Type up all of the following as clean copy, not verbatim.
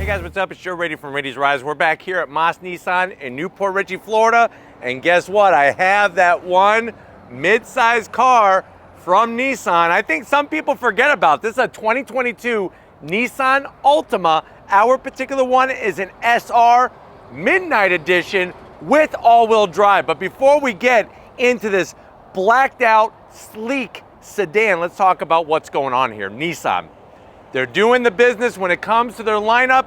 guys, what's up? It's Joe Raiti from Raiti's Rise. We're back here at Moss Nissan in Newport Richey, Florida. And guess what? I have that one mid-size car from Nissan. I think some people forget about this. This is a 2022 Nissan Altima. Our particular one is an SR Midnight Edition with all-wheel drive. But before we get into this blacked out, sleek sedan, let's talk about what's going on here. Nissan. They're doing the business when it comes to their lineup,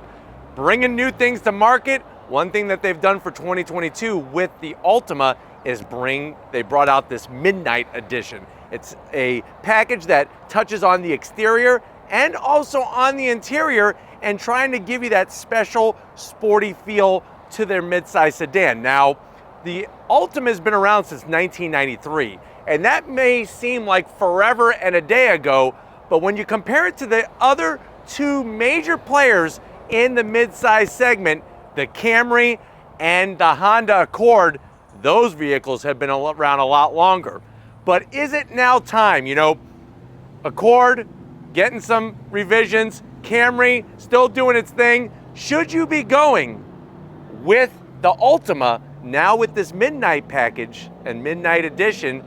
bringing new things to market. One thing that they've done for 2022 with the Altima is they brought out this Midnight Edition. It's a package that touches on the exterior and also on the interior and trying to give you that special sporty feel to their midsize sedan. Now, the Altima has been around since 1993, and that may seem like forever and a day ago, but when you compare it to the other two major players in the midsize segment, the Camry and the Honda Accord, those vehicles have been around a lot longer. But is it now time? You know, Accord getting some revisions, Camry still doing its thing. Should you be going with the Altima now with this Midnight package and Midnight Edition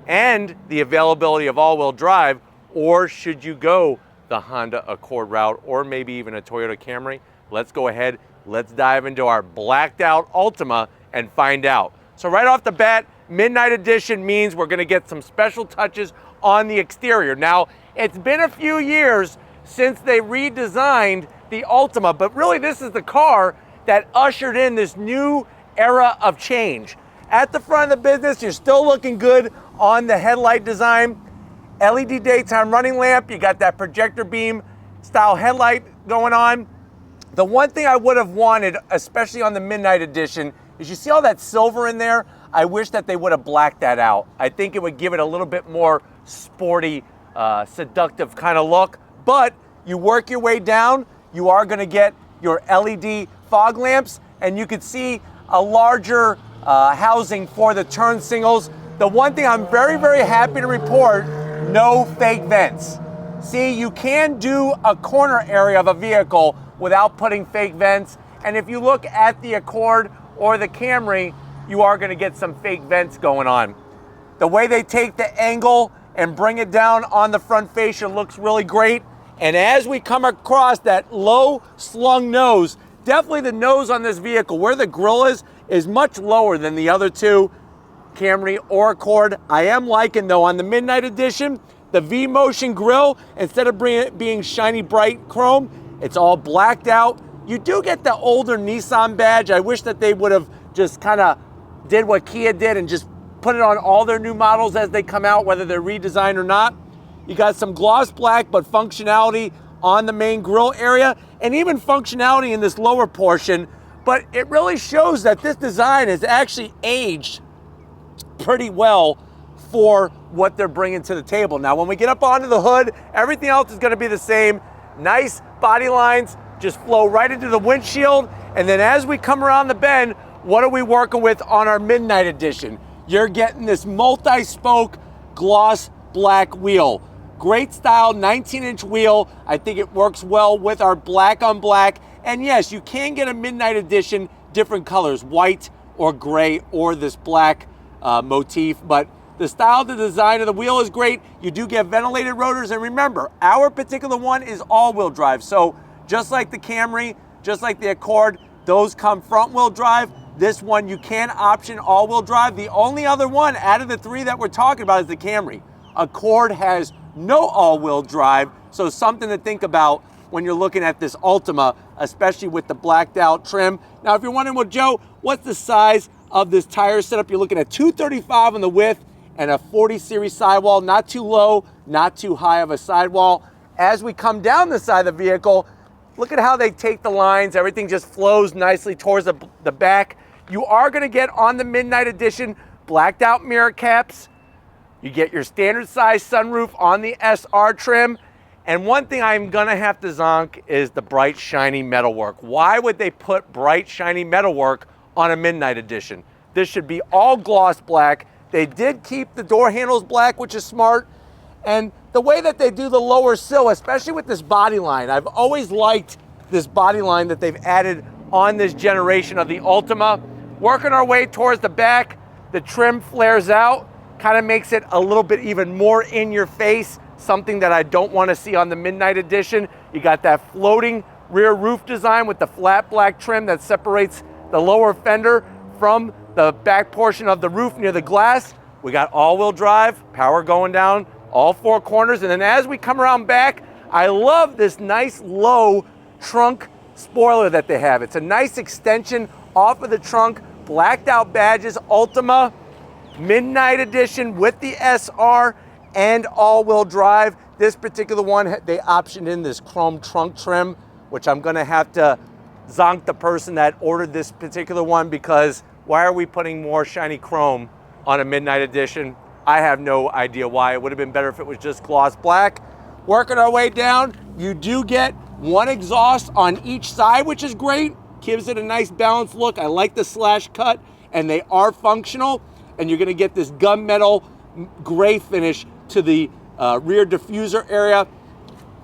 and the availability of all-wheel drive? Or should you go the Honda Accord route or maybe even a Toyota Camry? Let's go ahead, let's dive into our blacked out Altima and find out. So right off the bat, Midnight Edition means we're gonna get some special touches on the exterior. Now, it's been a few years since they redesigned the Altima, but really this is the car that ushered in this new era of change. At the front of the business, you're still looking good on the headlight design. LED daytime running lamp, you got that projector beam style headlight going on. The one thing I would have wanted, especially on the Midnight Edition, is you see all that silver in there? I wish that they would have blacked that out. I think it would give it a little bit more sporty, seductive kind of look. But you work your way down, you are gonna get your LED fog lamps, and you could see a larger housing for the turn signals. The one thing I'm very, very happy to report, no fake vents. See, you can do a corner area of a vehicle without putting fake vents. And if you look at the Accord or the Camry, you are gonna get some fake vents going on. The way they take the angle and bring it down on the front fascia looks really great. And as we come across that low slung nose, definitely the nose on this vehicle, where the grille is much lower than the other two, Camry or Accord. I am liking though on the Midnight Edition, the V-Motion grille, instead of being shiny bright chrome, it's all blacked out. You do get the older Nissan badge. I wish that they would have just kind of did what Kia did and just put it on all their new models as they come out, whether they're redesigned or not. You got some gloss black, but functionality on the main grille area and even functionality in this lower portion. But it really shows that this design has actually aged pretty well for what they're bringing to the table. Now, when we get up onto the hood, everything else is gonna be the same. Nice body lines just flow right into the windshield. And then as we come around the bend, what are we working with on our Midnight Edition? You're getting this multi-spoke gloss black wheel. Great style, 19-inch wheel. I think it works well with our black on black. And yes, you can get a Midnight Edition, different colors, white or gray or this black motif, but the style, the design of the wheel is great. You do get ventilated rotors, and remember, our particular one is all-wheel drive. So just like the Camry, just like the Accord, those come front-wheel drive. This one, you can option all-wheel drive. The only other one out of the three that we're talking about is the Camry. Accord has no all-wheel drive, so something to think about when you're looking at this Altima, especially with the blacked out trim. Now, if you're wondering, well, Joe, what's the size of this tire setup? You're looking at 235 on the width and a 40 series sidewall, not too low, not too high of a sidewall. As we come down the side of the vehicle, look at how they take the lines. Everything just flows nicely towards the back. You are gonna get on the Midnight Edition blacked out mirror caps. You get your standard size sunroof on the SR trim. And one thing I'm gonna have to zonk is the bright, shiny metalwork. Why would they put bright, shiny metalwork on a Midnight Edition? This should be all gloss black. They did keep the door handles black, which is smart. And the way that they do the lower sill, especially with this body line, I've always liked this body line that they've added on this generation of the Altima. Working our way towards the back, the trim flares out, kind of makes it a little bit even more in your face, something that I don't want to see on the Midnight Edition. You got that floating rear roof design with the flat black trim that separates the lower fender from the back portion of the roof near the glass. We got all-wheel drive, power going down all four corners. And then as we come around back, I love this nice low trunk spoiler that they have. It's a nice extension off of the trunk, blacked out badges, Altima Midnight Edition with the SR and all-wheel drive. This particular one, they optioned in this chrome trunk trim, which I'm gonna have to zonk the person that ordered this particular one, because why are we putting more shiny chrome on a Midnight Edition? I have no idea why. It would have been better if it was just gloss black. Working our way down, you do get one exhaust on each side, which is great. Gives it a nice balanced look. I like the slash cut, and they are functional. And you're gonna get this gunmetal gray finish to the rear diffuser area.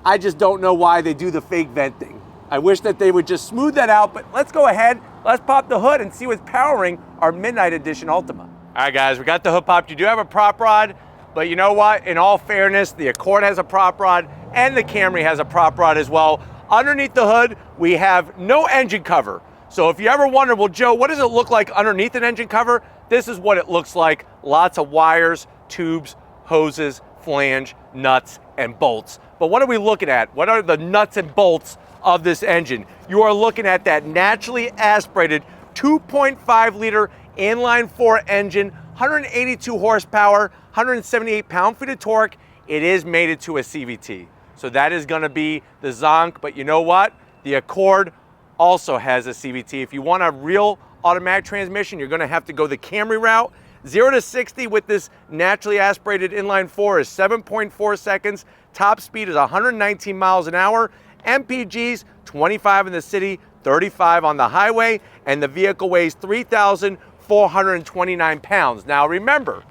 I just don't know why they do the fake venting. I wish that they would just smooth that out, but let's go ahead, let's pop the hood and see what's powering our Midnight Edition Altima. All right guys, we got the hood popped. You do have a prop rod, but you know what? In all fairness, the Accord has a prop rod and the Camry has a prop rod as well. Underneath the hood, we have no engine cover. So if you ever wonder, well, Joe, what does it look like underneath an engine cover? This is what it looks like. Lots of wires, tubes, hoses, flange, nuts, and bolts. But what are we looking at? What are the nuts and bolts of this engine? You are looking at that naturally aspirated 2.5 liter inline 4 engine, 182 horsepower, 178 pound-feet of torque. It is mated to a CVT. So that is gonna be the zonk, but you know what? The Accord also has a CVT. If you want a real automatic transmission, you're gonna have to go the Camry route. 0 to 60 with this naturally aspirated inline 4 is 7.4 seconds. Top speed is 119 miles an hour. MPGs, 25 in the city, 35 on the highway, and the vehicle weighs 3,429 pounds. Now remember,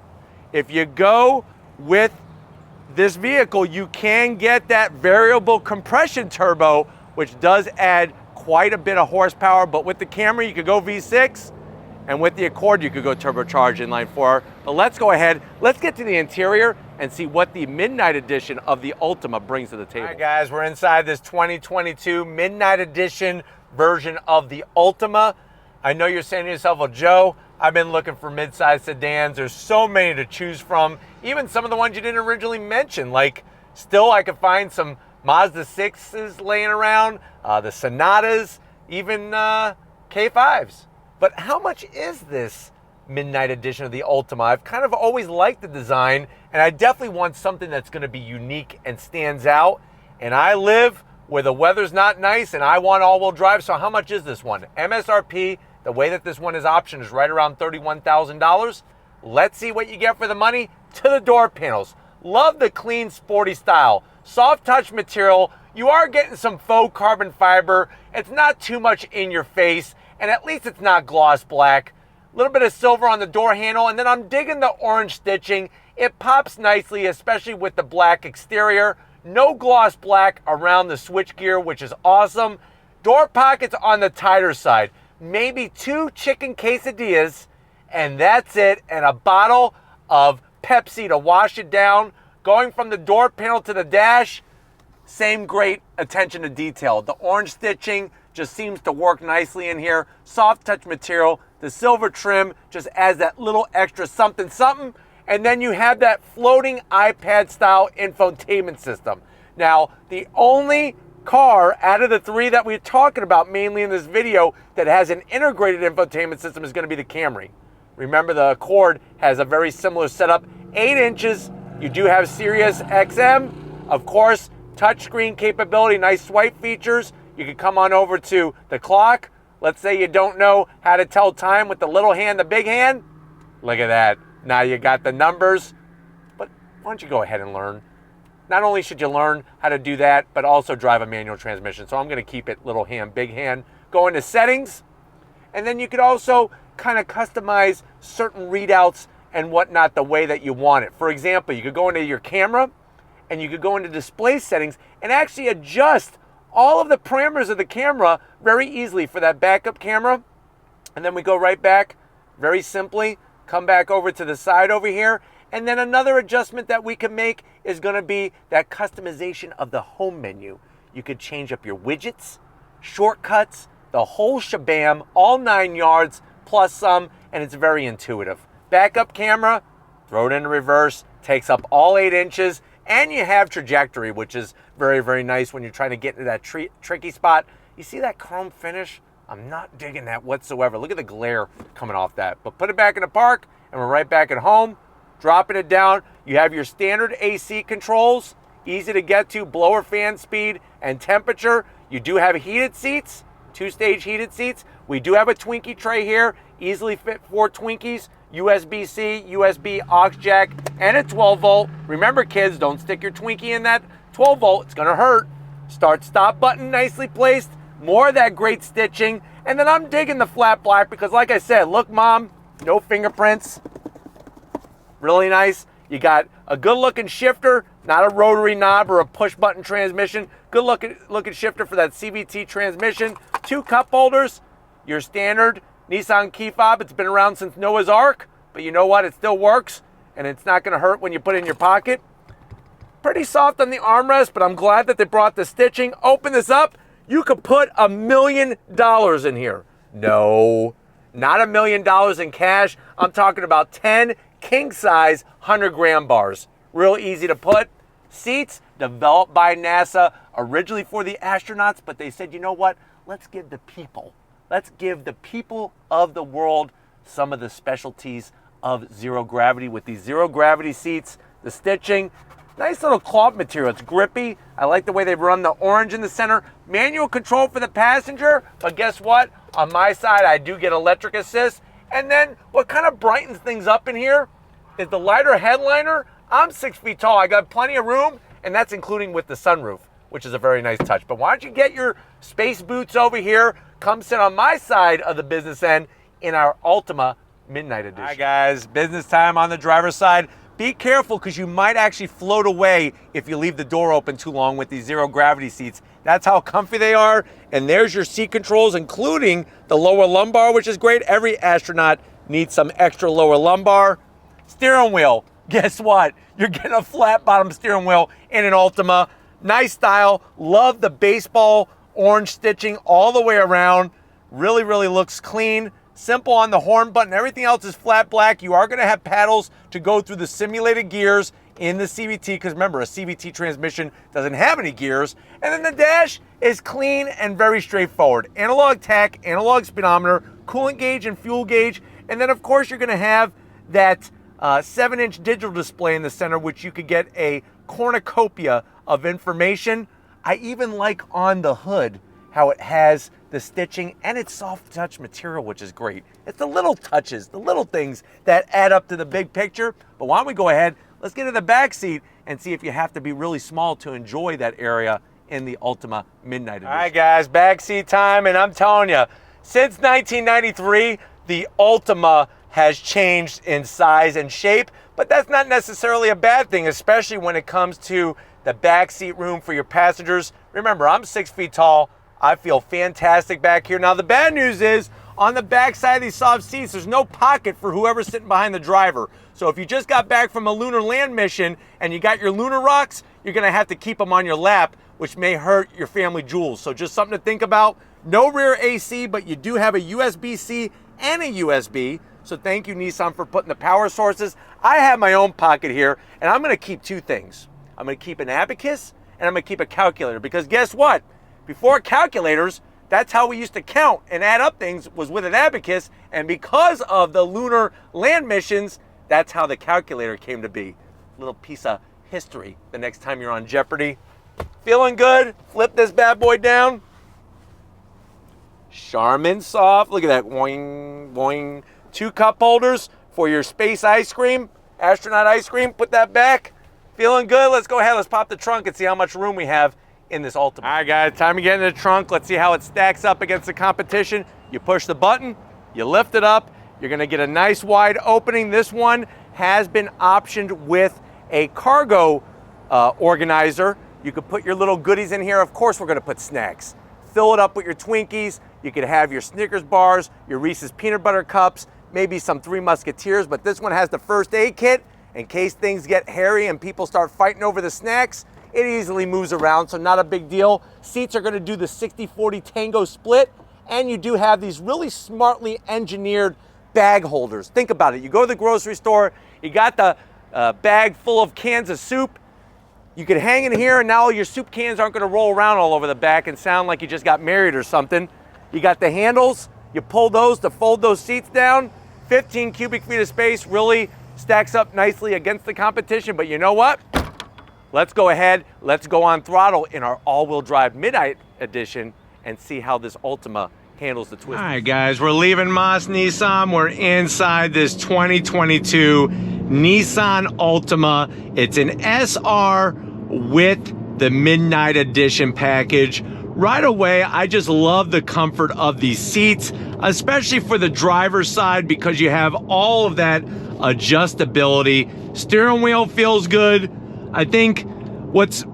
if you go with this vehicle, you can get that variable compression turbo, which does add quite a bit of horsepower, but with the Camry, you could go V6, and with the Accord, you could go turbocharged inline 4. But let's go ahead, let's get to the interior and see what the Midnight Edition of the Altima brings to the table. All right, guys, we're inside this 2022 Midnight Edition version of the Altima. I know you're saying to yourself, well, Joe, I've been looking for mid-size sedans. There's so many to choose from. Even some of the ones you didn't originally mention, like still I could find some Mazda 6s laying around, the Sonatas, even K5s. But how much is this Midnight Edition of the Altima? I've kind of always liked the design, and I definitely want something that's gonna be unique and stands out. And I live where the weather's not nice and I want all-wheel drive, so how much is this one? MSRP, the way that this one is optioned, is right around $31,000. Let's see what you get for the money. To the door panels. Love the clean, sporty style. Soft touch material. You are getting some faux carbon fiber. It's not too much in your face, and at least it's not gloss black. A little bit of silver on the door handle, and then I'm digging the orange stitching. It pops nicely, especially with the black exterior. No gloss black around the switchgear, which is awesome. Door pockets on the tighter side. Maybe 2 chicken quesadillas, and that's it, and a bottle of Pepsi to wash it down. Going from the door panel to the dash, same great attention to detail. The orange stitching just seems to work nicely in here. Soft touch material. The silver trim just adds that little extra something something. And then you have that floating iPad style infotainment system. Now, the only car out of the 3 that we're talking about mainly in this video that has an integrated infotainment system is going to be the Camry. Remember, the Accord has a very similar setup. 8 inches. You do have Sirius XM. Of course, touchscreen capability, nice swipe features. You can come on over to the clock. Let's say you don't know how to tell time with the little hand, the big hand. Look at that. Now you got the numbers. But why don't you go ahead and learn? Not only should you learn how to do that, but also drive a manual transmission. So I'm going to keep it little hand, big hand. Go into settings. And then you could also kind of customize certain readouts and whatnot the way that you want it. For example, you could go into your camera and you could go into display settings and actually adjust all of the parameters of the camera very easily for that backup camera. And then we go right back, very simply, come back over to the side over here. And then another adjustment that we can make is gonna be that customization of the home menu. You could change up your widgets, shortcuts, the whole shabam, all 9 yards, plus some, and it's very intuitive. Backup camera, throw it in reverse, takes up all 8 inches, and you have trajectory, which is very, very nice when you're trying to get into that tricky spot. You see that chrome finish? I'm not digging that whatsoever. Look at the glare coming off that. But put it back in the park, and we're right back at home. Dropping it down, you have your standard AC controls, easy to get to, blower fan speed and temperature. You do have heated seats, 2-stage heated seats. We do have a Twinkie tray here, easily fit 4 Twinkies, USB-C, USB aux jack, and a 12-volt. Remember, kids, don't stick your Twinkie in that 12-volt. It's gonna hurt. Start-stop button, nicely placed. More of that great stitching. And then I'm digging the flat black because, like I said, look, Mom, no fingerprints. Really nice. You got a good-looking shifter, not a rotary knob or a push-button transmission. Good-looking shifter for that CVT transmission. 2 cup holders, your standard Nissan key fob. It's been around since Noah's Ark, but you know what? It still works, and it's not going to hurt when you put it in your pocket. Pretty soft on the armrest, but I'm glad that they brought the stitching. Open this up. You could put $1 million in here. No, not $1 million in cash. I'm talking about 10 king-size 100-gram bars. Real easy to put. Seats developed by NASA, originally for the astronauts, but they said, you know what? Let's give the people of the world some of the specialties of zero gravity with these zero gravity seats, the stitching. Nice little cloth material. It's grippy. I like the way they run the orange in the center. Manual control for the passenger, but guess what? On my side, I do get electric assist. And then what kind of brightens things up in here is the lighter headliner. I'm 6 feet tall. I got plenty of room, and that's including with the sunroof, which is a very nice touch. But why don't you get your space boots over here, come sit on my side of the business end in our Altima Midnight Edition. All right, guys, business time on the driver's side. Be careful because you might actually float away if you leave the door open too long with these zero gravity seats. That's how comfy they are. And there's your seat controls, including the lower lumbar, which is great. Every astronaut needs some extra lower lumbar. Steering wheel, guess what? You're getting a flat bottom steering wheel in an Altima. Nice style. Love the baseball orange stitching all the way around. Really, really looks clean. Simple on the horn button. Everything else is flat black. You are going to have paddles to go through the simulated gears in the CVT, because remember, a CVT transmission doesn't have any gears. And then the dash is clean and very straightforward. Analog tach, analog speedometer, coolant gauge and fuel gauge. And then, of course, you're going to have that 7-inch digital display in the center, which you could get a cornucopia of information. I even like on the hood how it has the stitching and it's soft touch material, which is great. It's the little touches, the little things that add up to the big picture. But why don't we go ahead, let's get in the back seat and see if you have to be really small to enjoy that area in the Altima Midnight Edition. All right, guys, back seat time, and I'm telling you, since 1993, the Altima has changed in size and shape, but that's not necessarily a bad thing, especially when it comes to the back seat room for your passengers. Remember, I'm 6 feet tall. I feel fantastic back here. Now, the bad news is, on the back side of these soft seats, there's no pocket for whoever's sitting behind the driver. So if you just got back from a lunar land mission and you got your lunar rocks, you're gonna have to keep them on your lap, which may hurt your family jewels. So just something to think about. No rear AC, but you do have a USB-C and a USB. So thank you, Nissan, for putting the power sources. I have my own pocket here, and I'm gonna keep 2 things. I'm gonna keep an abacus, and I'm gonna keep a calculator, because guess what? Before calculators, that's how we used to count and add up things, was with an abacus, and because of the lunar land missions, that's how the calculator came to be. Little piece of history the next time you're on Jeopardy. Feeling good? Flip this bad boy down. Charmin soft, look at that, boing, boing. 2 cup holders for your space ice cream, astronaut ice cream, put that back. Feeling good? Let's go ahead, let's pop the trunk and see how much room we have in this Altima. All right, guys, time to get in the trunk. Let's see how it stacks up against the competition. You push the button, you lift it up, you're gonna get a nice wide opening. This one has been optioned with a cargo organizer. You could put your little goodies in here. Of course, we're gonna put snacks. Fill it up with your Twinkies. You could have your Snickers bars, your Reese's peanut butter cups, maybe some Three Musketeers, but this one has the first aid kit in case things get hairy and people start fighting over the snacks. It easily moves around, so not a big deal. Seats are gonna do the 60-40 tango split, and you do have these really smartly engineered bag holders. Think about it. You go to the grocery store, you got the bag full of cans of soup. You could hang in here, and now your soup cans aren't gonna roll around all over the back and sound like you just got married or something. You got the handles, you pull those to fold those seats down. 15 cubic feet of space, really stacks up nicely against the competition, but you know what? Let's go ahead, let's go on throttle in our all-wheel drive Midnight Edition and see how this Altima handles the twist. All right, guys, we're leaving Moss Nissan. We're inside this 2022 Nissan Altima. It's an SR with the Midnight Edition package. Right away, I just love the comfort of these seats, especially for the driver's side because you have all of that adjustability. Steering wheel feels good. I think what's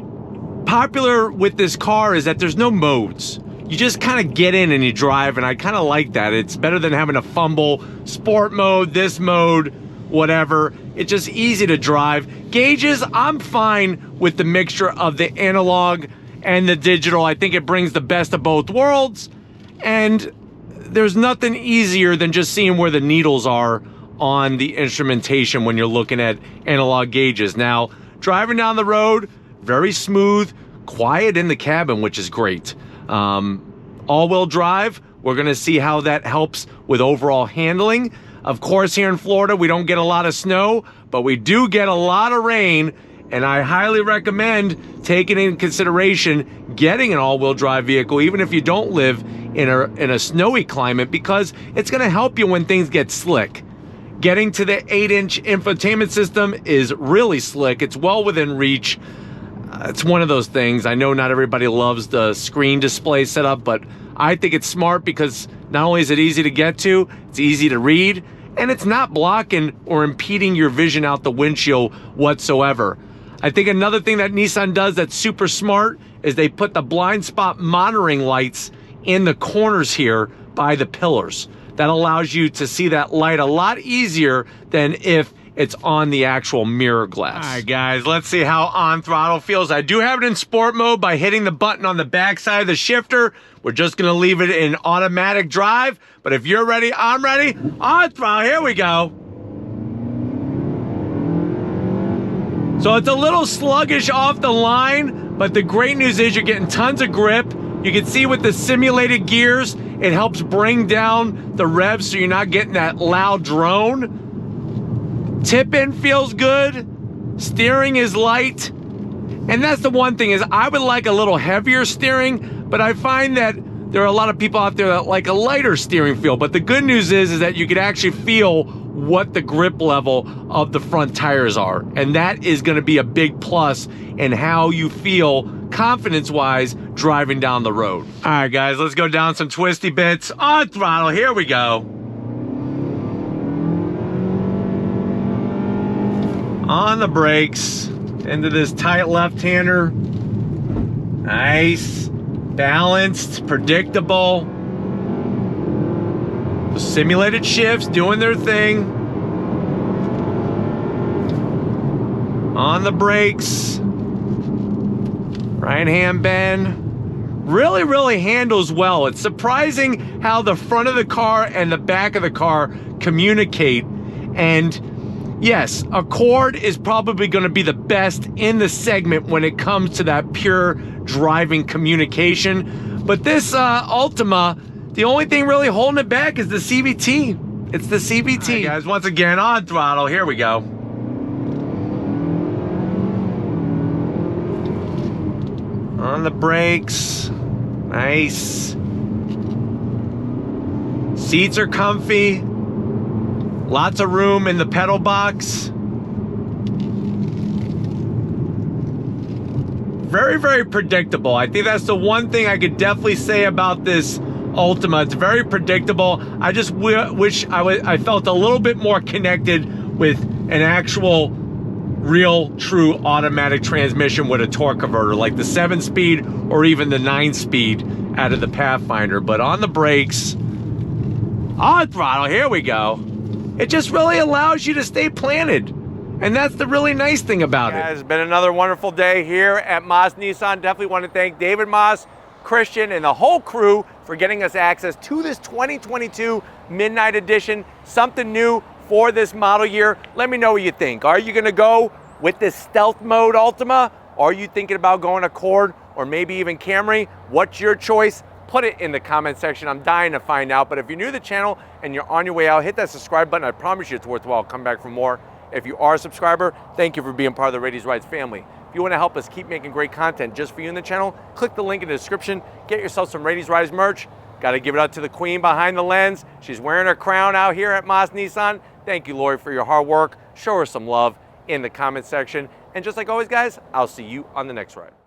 popular with this car is that there's no modes. You just kind of get in and you drive, and I kind of like that. It's better than having to fumble sport mode, this mode, whatever. It's just easy to drive. Gauges, I'm fine with the mixture of the analog and the digital. I think it brings the best of both worlds, and there's nothing easier than just seeing where the needles are on the instrumentation when you're looking at analog gauges. Now, driving down the road, very smooth, quiet in the cabin, which is great. All-wheel drive, we're gonna see how that helps with overall handling. Of course, here in Florida, we don't get a lot of snow, but we do get a lot of rain, and I highly recommend taking into consideration getting an all-wheel drive vehicle, even if you don't live in a snowy climate, because it's gonna help you when things get slick. Getting to the 8-inch infotainment system is really slick. It's well within reach. It's one of those things. I know not everybody loves the screen display setup, but I think it's smart because not only is it easy to get to, it's easy to read, and it's not blocking or impeding your vision out the windshield whatsoever. I think another thing that Nissan does that's super smart is they put the blind spot monitoring lights in the corners here by the pillars. That allows you to see that light a lot easier than if it's on the actual mirror glass. All right, guys, let's see how on throttle feels. I do have it in sport mode by hitting the button on the back side of the shifter. We're just gonna leave it in automatic drive, but if you're ready, I'm ready. On throttle, here we go. So it's a little sluggish off the line, but the great news is you're getting tons of grip. You can see with the simulated gears, it helps bring down the revs so you're not getting that loud drone. Tip-in feels good. Steering is light. And that's the one thing is I would like a little heavier steering, but I find that there are a lot of people out there that like a lighter steering feel. But the good news is that you can actually feel what the grip level of the front tires are. And that is gonna be a big plus in how you feel confidence-wise driving down the road. All right, guys, let's go down some twisty bits. On throttle, here we go. On the brakes, into this tight left-hander. Nice, balanced, predictable. The simulated shifts doing their thing. On the brakes. Right-hand bend. Really, really handles well. It's surprising how the front of the car and the back of the car communicate. And yes, Accord is probably going to be the best in the segment when it comes to that pure driving communication. But this Altima, the only thing really holding it back is the CVT. It's the CVT. All right, guys, once again, on throttle, here we go. On the brakes, nice. Seats are comfy. Lots of room in the pedal box. Very, very predictable. I think that's the one thing I could definitely say about this Altima. It's very predictable. I just wish I felt a little bit more connected with an actual real true automatic transmission with a torque converter, like the 7-speed or even the 9-speed out of the Pathfinder. But on the brakes, on throttle, here we go. It just really allows you to stay planted. And that's the really nice thing about it. It's been another wonderful day here at Moss Nissan. Definitely want to thank David Moss, Christian, and the whole crew for getting us access to this 2022 Midnight Edition. Something new for this model year. Let me know what you think. Are you gonna go with this stealth mode Altima? Or are you thinking about going Accord or maybe even Camry? What's your choice? Put it in the comment section. I'm dying to find out. But if you're new to the channel and you're on your way out, hit that subscribe button. I promise you it's worthwhile. Come back for more. If you are a subscriber, thank you for being part of the Raity's Rides family. If you want to help us keep making great content just for you in the channel, click the link in the description. Get yourself some Raity's Rides merch. Got to give it up to the queen behind the lens. She's wearing her crown out here at Moss Nissan. Thank you, Lori, for your hard work. Show her some love in the comment section. And just like always, guys, I'll see you on the next ride.